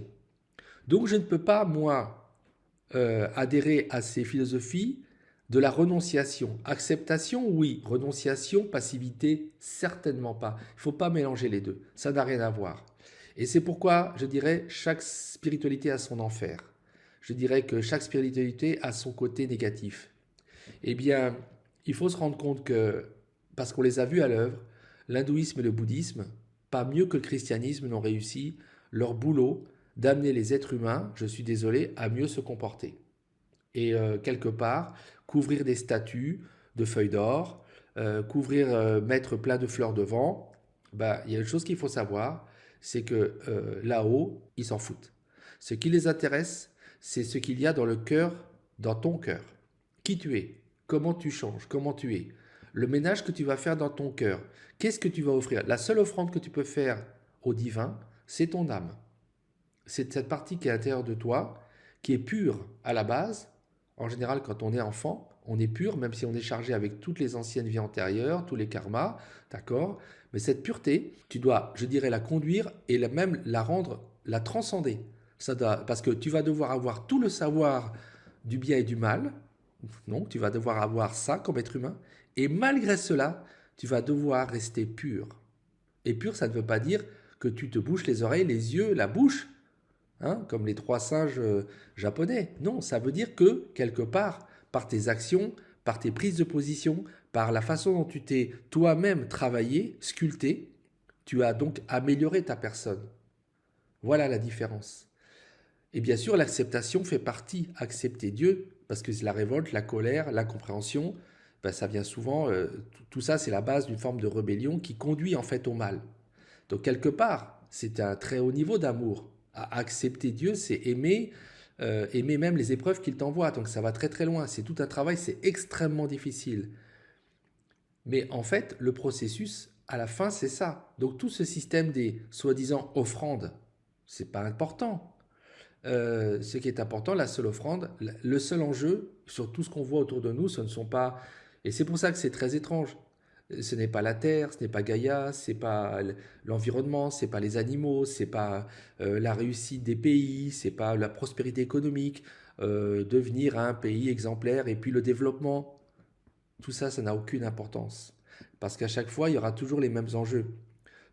Donc je ne peux pas, moi, adhérer à ces philosophies de la renonciation. Acceptation, oui. Renonciation, passivité, certainement pas. Il ne faut pas mélanger les deux. Ça n'a rien à voir. Et c'est pourquoi, je dirais, chaque spiritualité a son enfer. Je dirais que chaque spiritualité a son côté négatif. Eh bien, il faut se rendre compte que, parce qu'on les a vus à l'œuvre, l'hindouisme et le bouddhisme, pas mieux que le christianisme, n'ont réussi leur boulot d'amener les êtres humains, je suis désolé, à mieux se comporter. Et quelque part, couvrir des statues de feuilles d'or, mettre plein de fleurs devant, il y a une chose qu'il faut savoir, c'est que là-haut, ils s'en foutent. Ce qui les intéresse, c'est ce qu'il y a dans le cœur, dans ton cœur. Qui tu es, comment tu changes, comment tu es, le ménage que tu vas faire dans ton cœur, qu'est-ce que tu vas offrir. La seule offrande que tu peux faire au divin, c'est ton âme. C'est cette partie qui est à l'intérieur de toi, qui est pure à la base. En général, quand on est enfant, on est pur, même si on est chargé avec toutes les anciennes vies antérieures, tous les karmas, d'accord? Mais cette pureté, tu dois, je dirais, la conduire et même la rendre, la transcender. Parce que tu vas devoir avoir tout le savoir du bien et du mal. Donc, tu vas devoir avoir ça comme être humain. Et malgré cela, tu vas devoir rester pur. Et pur, ça ne veut pas dire que tu te bouches les oreilles, les yeux, la bouche, hein, comme les 3 singes japonais. Non, ça veut dire que, quelque part, par tes actions, par tes prises de position, par la façon dont tu t'es toi-même travaillé, sculpté, tu as donc amélioré ta personne. Voilà la différence. Et bien sûr, l'acceptation fait partie. Accepter Dieu, parce que c'est la révolte, la colère, l'incompréhension, ça vient souvent, tout ça c'est la base d'une forme de rébellion qui conduit en fait au mal. Donc quelque part, c'est un très haut niveau d'amour. Accepter Dieu, c'est aimer même les épreuves qu'il t'envoie. Donc ça va très très loin. C'est tout un travail, c'est extrêmement difficile. Mais en fait, le processus, à la fin, c'est ça. Donc tout ce système des soi-disant offrandes, c'est pas important. Ce qui est important, la seule offrande, le seul enjeu sur tout ce qu'on voit autour de nous, ce ne sont pas... Et c'est pour ça que c'est très étrange. Ce n'est pas la terre, ce n'est pas Gaïa, c'est pas l'environnement, c'est pas les animaux, c'est pas la réussite des pays, c'est pas la prospérité économique, devenir un pays exemplaire et puis le développement. Tout ça, ça n'a aucune importance. Parce qu'à chaque fois, il y aura toujours les mêmes enjeux.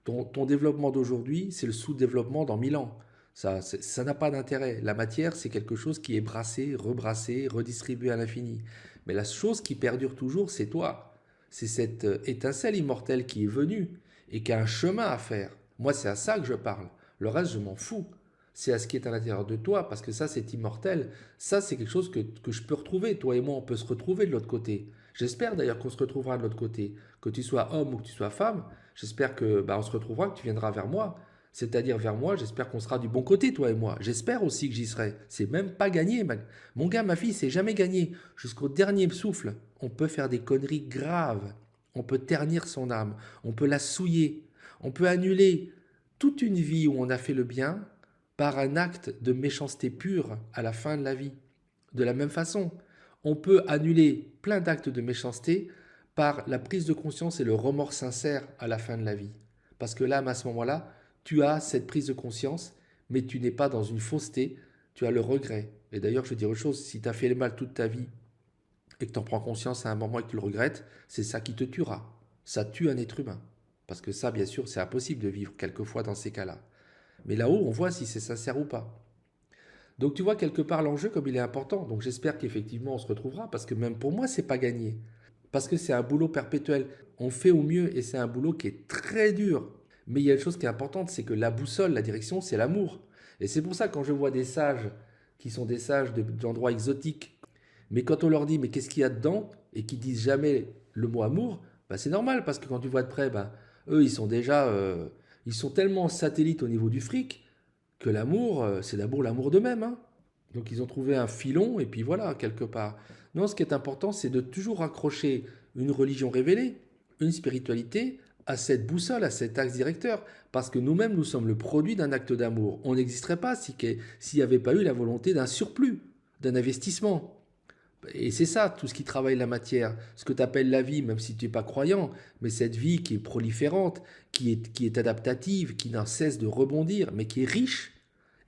Ton développement d'aujourd'hui, c'est le sous-développement dans 1000 ans. Ça n'a pas d'intérêt. La matière, c'est quelque chose qui est brassé, rebrassé, redistribué à l'infini. Mais la chose qui perdure toujours, c'est toi. C'est cette étincelle immortelle qui est venue et qui a un chemin à faire. Moi, c'est à ça que je parle. Le reste, je m'en fous. C'est à ce qui est à l'intérieur de toi, parce que ça, c'est immortel. Ça, c'est quelque chose que je peux retrouver. Toi et moi, on peut se retrouver de l'autre côté. J'espère d'ailleurs qu'on se retrouvera de l'autre côté. Que tu sois homme ou que tu sois femme, j'espère que on se retrouvera, que tu viendras vers moi. C'est-à-dire vers moi, j'espère qu'on sera du bon côté, toi et moi. J'espère aussi que j'y serai. C'est même pas gagné. Mon gars, ma fille, c'est jamais gagné. Jusqu'au dernier souffle, on peut faire des conneries graves. On peut ternir son âme. On peut la souiller. On peut annuler toute une vie où on a fait le bien par un acte de méchanceté pure à la fin de la vie. De la même façon, on peut annuler plein d'actes de méchanceté par la prise de conscience et le remords sincère à la fin de la vie. Parce que là, à ce moment-là, tu as cette prise de conscience, mais tu n'es pas dans une fausseté, tu as le regret. Et d'ailleurs, je vais dire une chose, si tu as fait le mal toute ta vie et que tu en prends conscience à un moment et que tu le regrettes, c'est ça qui te tuera. Ça tue un être humain. Parce que ça, bien sûr, c'est impossible de vivre quelquefois dans ces cas-là. Mais là-haut, on voit si c'est sincère ou pas. Donc tu vois quelque part l'enjeu comme il est important. Donc j'espère qu'effectivement on se retrouvera parce que même pour moi c'est pas gagné. Parce que c'est un boulot perpétuel. On fait au mieux et c'est un boulot qui est très dur. Mais il y a une chose qui est importante, c'est que la boussole, la direction, c'est l'amour. Et c'est pour ça que quand je vois des sages qui sont des sages d'endroits exotiques, mais quand on leur dit mais qu'est-ce qu'il y a dedans et qui disent jamais le mot amour, bah c'est normal parce que quand tu vois de près, bah, eux ils sont tellement satellites au niveau du fric que l'amour, c'est d'abord l'amour d'eux-mêmes, hein. Donc ils ont trouvé un filon et puis voilà, quelque part. Non, ce qui est important, c'est de toujours raccrocher une religion révélée, une spiritualité, à cette boussole, à cet axe directeur. Parce que nous-mêmes, nous sommes le produit d'un acte d'amour. On n'existerait pas s'il n'y avait pas eu la volonté d'un surplus, d'un investissement. Et c'est ça, tout ce qui travaille la matière, ce que tu appelles la vie, même si tu n'es pas croyant, mais cette vie qui est proliférante, qui est adaptative, qui n'a cesse de rebondir, mais qui est riche,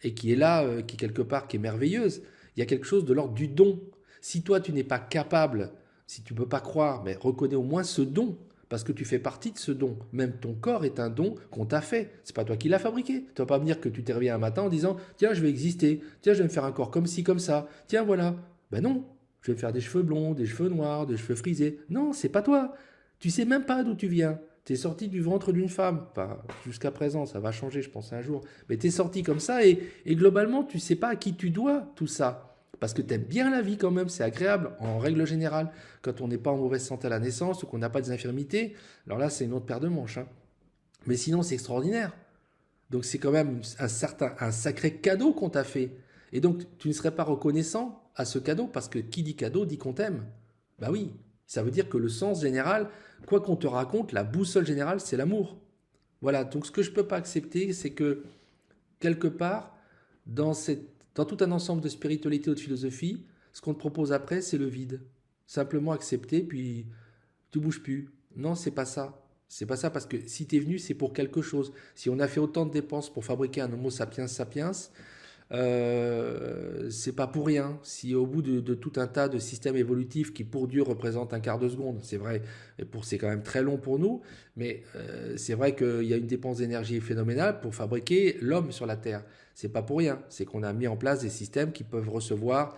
et qui est là, qui quelque part, qui est merveilleuse. Il y a quelque chose de l'ordre du don. Si toi, tu n'es pas capable, si tu ne peux pas croire, mais reconnais au moins ce don, parce que tu fais partie de ce don. Même ton corps est un don qu'on t'a fait. C'est pas toi qui l'as fabriqué. Tu ne vas pas me dire que tu t'es réveillé un matin en disant tiens, je vais exister, tiens, je vais me faire un corps comme ci, comme ça, tiens, voilà. Ben non, je vais me faire des cheveux blonds, des cheveux noirs, des cheveux frisés. Non, c'est pas toi. Tu sais même pas d'où tu viens. Tu es sorti du ventre d'une femme. Enfin, jusqu'à présent, ça va changer, je pense, un jour. Mais tu es sorti comme ça et globalement, tu sais pas à qui tu dois tout ça. Parce que tu aimes bien la vie quand même, c'est agréable en règle générale. Quand on n'est pas en mauvaise santé à la naissance ou qu'on n'a pas des infirmités, alors là, c'est une autre paire de manches, hein. Mais sinon, c'est extraordinaire. Donc c'est quand même un sacré cadeau qu'on t'a fait. Et donc tu ne serais pas reconnaissant à ce cadeau parce que qui dit cadeau dit qu'on t'aime. Bah oui, ça veut dire que le sens général, quoi qu'on te raconte, la boussole générale, c'est l'amour. Voilà, donc ce que je ne peux pas accepter, c'est que quelque part, dans tout un ensemble de spiritualité ou de philosophie, ce qu'on te propose après, c'est le vide. Simplement accepter, puis tu bouges plus. Non, c'est pas ça. C'est pas ça parce que si tu es venu, c'est pour quelque chose. Si on a fait autant de dépenses pour fabriquer un Homo sapiens sapiens, c'est pas pour rien. Si au bout de tout un tas de systèmes évolutifs qui pour Dieu représentent un quart de seconde, c'est vrai, c'est quand même très long pour nous, mais c'est vrai qu'il y a une dépense d'énergie phénoménale pour fabriquer l'homme sur la Terre. C'est pas pour rien. C'est qu'on a mis en place des systèmes qui peuvent recevoir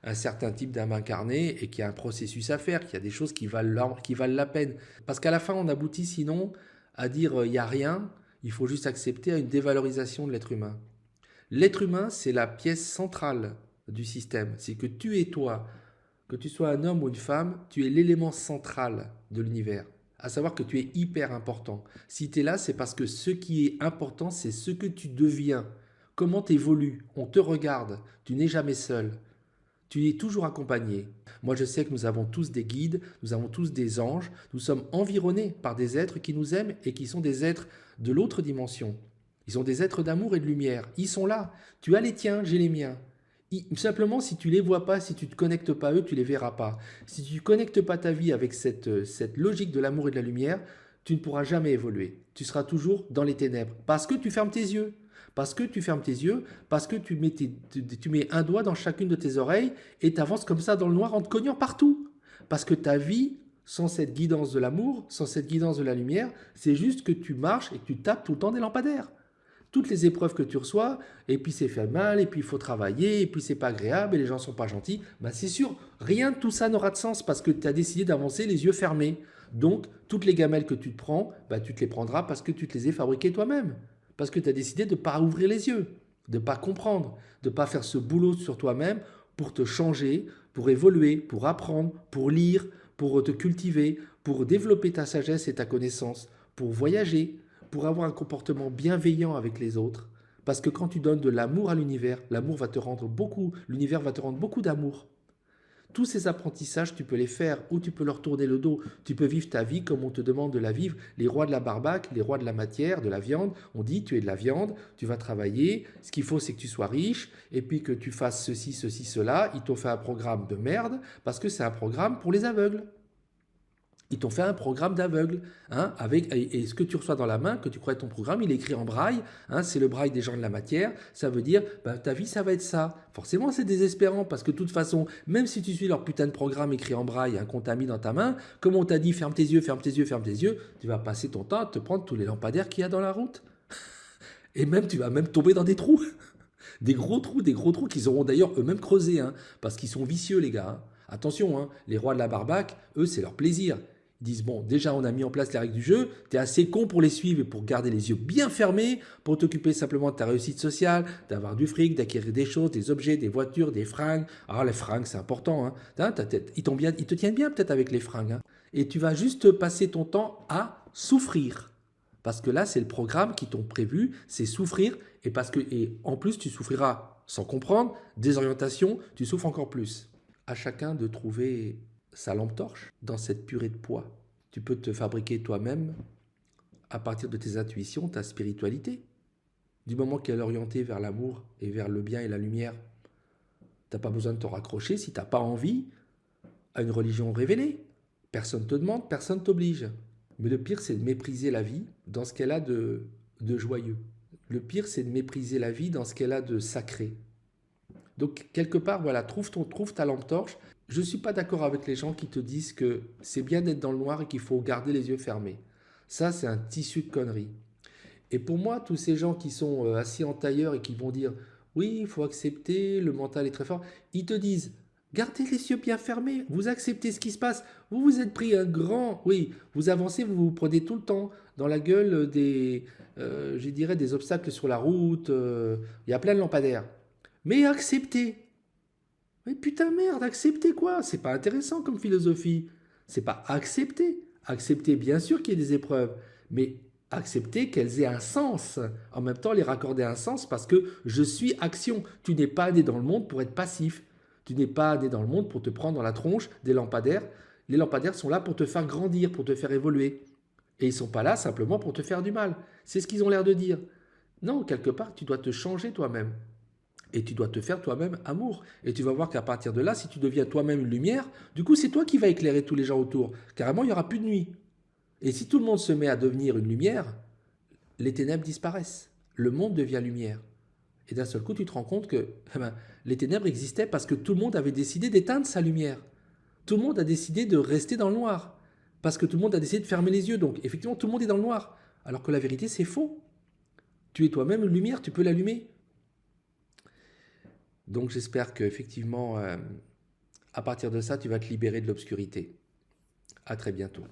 un certain type d'âme incarnée et qu'il y a un processus à faire, qu'il y a des choses qui valent la peine. Parce qu'à la fin, on aboutit sinon à dire il n'y a rien, il faut juste accepter à une dévalorisation de l'être humain. L'être humain, c'est la pièce centrale du système. C'est que tu es toi, que tu sois un homme ou une femme, tu es l'élément central de l'univers. À savoir que tu es hyper important. Si tu es là, c'est parce que ce qui est important, c'est ce que tu deviens. Comment tu évolues, on te regarde, tu n'es jamais seul. Tu es toujours accompagné. Moi, je sais que nous avons tous des guides, nous avons tous des anges, nous sommes environnés par des êtres qui nous aiment et qui sont des êtres de l'autre dimension. Ils sont des êtres d'amour et de lumière. Ils sont là. Tu as les tiens, j'ai les miens. Simplement, si tu ne les vois pas, si tu ne te connectes pas à eux, tu ne les verras pas. Si tu ne connectes pas ta vie avec cette logique de l'amour et de la lumière, tu ne pourras jamais évoluer. Tu seras toujours dans les ténèbres parce que tu fermes tes yeux. Parce que tu fermes tes yeux, parce que tu mets un doigt dans chacune de tes oreilles et tu avances comme ça dans le noir en te cognant partout. Parce que ta vie, sans cette guidance de l'amour, sans cette guidance de la lumière, c'est juste que tu marches et que tu tapes tout le temps des lampadaires. Toutes les épreuves que tu reçois, et puis c'est fait mal, et puis il faut travailler, et puis c'est pas agréable, et les gens sont pas gentils, ben c'est sûr, rien de tout ça n'aura de sens parce que tu as décidé d'avancer les yeux fermés. Donc, toutes les gamelles que tu te prends, ben, tu te les prendras parce que tu te les as fabriquées toi-même. Parce que tu as décidé de ne pas ouvrir les yeux, de ne pas comprendre, de ne pas faire ce boulot sur toi-même pour te changer, pour évoluer, pour apprendre, pour lire, pour te cultiver, pour développer ta sagesse et ta connaissance, pour voyager, pour avoir un comportement bienveillant avec les autres. Parce que quand tu donnes de l'amour à l'univers, l'univers va te rendre beaucoup d'amour. Tous ces apprentissages, tu peux les faire ou tu peux leur tourner le dos. Tu peux vivre ta vie comme on te demande de la vivre. Les rois de la barbaque, les rois de la matière, de la viande, on dit tu es de la viande, tu vas travailler. Ce qu'il faut, c'est que tu sois riche et puis que tu fasses ceci, ceci, cela. Ils t'ont fait un programme de merde parce que c'est un programme pour les aveugles. Ils t'ont fait un programme d'aveugle, hein, et ce que tu reçois dans la main, que tu crois être ton programme, il est écrit en braille, hein, c'est le braille des gens de la matière, ça veut dire, ta vie, ça va être ça. Forcément, c'est désespérant, parce que de toute façon, même si tu suis leur putain de programme écrit en braille, hein, qu'on t'a mis dans ta main, comme on t'a dit, ferme tes yeux, ferme tes yeux, ferme tes yeux, tu vas passer ton temps à te prendre tous les lampadaires qu'il y a dans la route. Et même, tu vas même tomber dans des trous. Des gros trous qu'ils auront d'ailleurs eux-mêmes creusés, hein, parce qu'ils sont vicieux, les gars, hein. Attention, hein, les rois de la barbaque, eux, c'est leur plaisir. Ils disent, bon, déjà, on a mis en place les règles du jeu, t'es assez con pour les suivre et pour garder les yeux bien fermés, pour t'occuper simplement de ta réussite sociale, d'avoir du fric, d'acquérir des choses, des objets, des voitures, des fringues. Alors, les fringues, c'est important, hein. Ils te tiennent bien peut-être avec les fringues, hein. Et tu vas juste passer ton temps à souffrir. Parce que là, c'est le programme qui t'ont prévu, c'est souffrir, et en plus, tu souffriras sans comprendre, désorientation, tu souffres encore plus. À chacun de trouver sa lampe torche dans cette purée de pois. Tu peux te fabriquer toi-même, à partir de tes intuitions, ta spiritualité. Du moment qu'elle est orientée vers l'amour et vers le bien et la lumière, tu n'as pas besoin de te raccrocher si tu n'as pas envie à une religion révélée. Personne ne te demande, personne ne t'oblige. Mais le pire, c'est de mépriser la vie dans ce qu'elle a de joyeux. Le pire, c'est de mépriser la vie dans ce qu'elle a de sacré. Donc, quelque part, voilà, trouve ta lampe torche. Je ne suis pas d'accord avec les gens qui te disent que c'est bien d'être dans le noir et qu'il faut garder les yeux fermés. Ça, c'est un tissu de conneries. Et pour moi, tous ces gens qui sont assis en tailleur et qui vont dire « Oui, il faut accepter, le mental est très fort », ils te disent « Gardez les yeux bien fermés, vous acceptez ce qui se passe. Vous vous êtes pris un grand... Oui, vous avancez, vous vous prenez tout le temps dans la gueule je dirais, des obstacles sur la route. Il y a plein de lampadaires. Mais acceptez. Mais putain merde, accepter quoi? C'est pas intéressant comme philosophie. C'est pas accepter. Accepter, bien sûr qu'il y ait des épreuves, mais accepter qu'elles aient un sens. En même temps, les raccorder un sens parce que je suis action. Tu n'es pas né dans le monde pour être passif. Tu n'es pas né dans le monde pour te prendre dans la tronche des lampadaires. Les lampadaires sont là pour te faire grandir, pour te faire évoluer. Et ils ne sont pas là simplement pour te faire du mal. C'est ce qu'ils ont l'air de dire. Non, quelque part, tu dois te changer toi-même. Et tu dois te faire toi-même amour. Et tu vas voir qu'à partir de là, si tu deviens toi-même une lumière, du coup, c'est toi qui vas éclairer tous les gens autour. Carrément, il n'y aura plus de nuit. Et si tout le monde se met à devenir une lumière, les ténèbres disparaissent. Le monde devient lumière. Et d'un seul coup, tu te rends compte que les ténèbres existaient parce que tout le monde avait décidé d'éteindre sa lumière. Tout le monde a décidé de rester dans le noir. Parce que tout le monde a décidé de fermer les yeux. Donc, effectivement, tout le monde est dans le noir. Alors que la vérité, c'est faux. Tu es toi-même une lumière, tu peux l'allumer. Donc j'espère qu'effectivement, à partir de ça, tu vas te libérer de l'obscurité. À très bientôt.